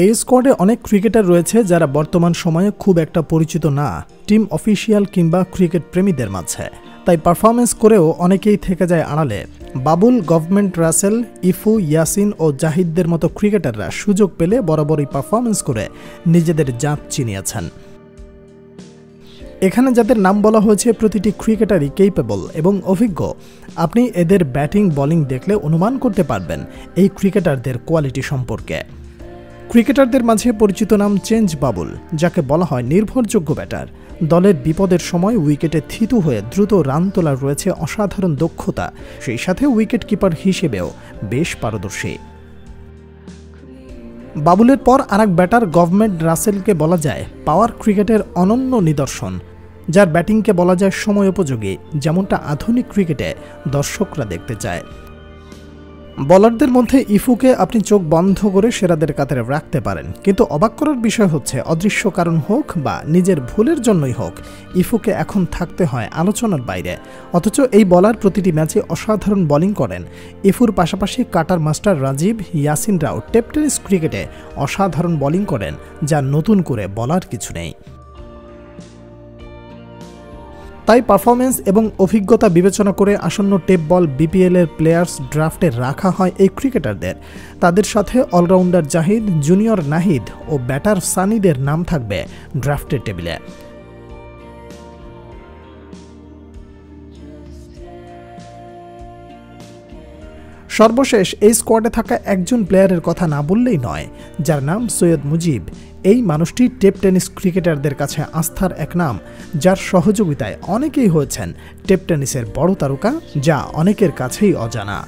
এই স্কোয়াডে অনেক ক্রিকেটার রয়েছে যারা বর্তমান সময়ে খুব একটা পরিচিত না টিম অফিসিয়াল কিংবা ক্রিকেট প্রেমীদের মাঝে, তাই পারফরমেন্স করেও অনেকেই থেকে যায় আড়ালে। বাবুল, গভর্নমেন্ট, রাসেল, ইফু, ইয়াসিন ও জাহিদদের মতো ক্রিকেটাররা সুযোগ পেলে বরাবরই পারফরমেন্স করে নিজেদের জাত চিনিয়েছেন। এখানে যাদের নাম বলা হয়েছে প্রতিটি ক্রিকেটারই কেপেবল এবং অভিজ্ঞ। আপনি এদের ব্যাটিং বোলিং দেখলে অনুমান করতে পারবেন এই ক্রিকেটারদের কোয়ালিটি সম্পর্কে। ক্রিকেটারদের মাঝে পরিচিত নাম চেঞ্জ বাবুল, যাকে বলা হয় নির্ভরযোগ্য ব্যাটার। দলের বিপদের সময় উইকেটে থিতু হয়ে দ্রুত রান তোলার রয়েছে অসাধারণ দক্ষতা, সেই সাথে উইকেট কিপার হিসেবেও বেশ পারদর্শী। বাবুলের পর আরেক ব্যাটার গভর্নমেন্ট রাসেলকে বলা যায় পাওয়ার ক্রিকেটের অনন্য নিদর্শন, যার ব্যাটিংকে বলা যায় সময় উপযোগী, যেমনটা আধুনিক ক্রিকেটে দর্শকরা দেখতে চায়। বোলারদের মধ্যে ইফুকে আপনি চোখ বন্ধ করে সেরাদের কাতারে রাখতে পারেন, কিন্তু অবাক করার বিষয় হচ্ছে অদৃশ্য কারণ হোক বা নিজের ভুলের জন্যই হোক ইফুকে এখন থাকতে হয় আলোচনার বাইরে। অথচ এই বোলার প্রতিটি ম্যাচে অসাধারণ বোলিং করেন। ইফুর পাশাপাশি কাটার মাস্টার রাজীব, ইয়াসিনরাও টেপ টেনিস ক্রিকেটে অসাধারণ বোলিং করেন, যা নতুন করে বলার কিছু নেই। তাই পারফরমেন্স এবং অভিজ্ঞতা বিবেচনা করে আসন্ন টেপ বল বিপিএল এর প্লেয়ার্স ড্রাফটে রাখা হয় এই ক্রিকেটারদের। তাদের সাথে অলরাউন্ডার জাহিদ, জুনিয়র নাহিদ ও ব্যাটার সানিদের নাম থাকবে ড্রাফটের টেবিলে। সর্বশেষ এই স্কোয়াডে থাকা একজন প্লেয়ারের কথা না বললেই নয়, যার নাম সৈয়দ মুজিব। এই মানুষটি টেপ টেনিস ক্রিকেটারদের কাছে আস্থার এক নাম, যার সহযোগিতায় অনেকেই হয়েছেন টেপ টেনিসের বড় তারকা, যা অনেকের কাছেই অজানা।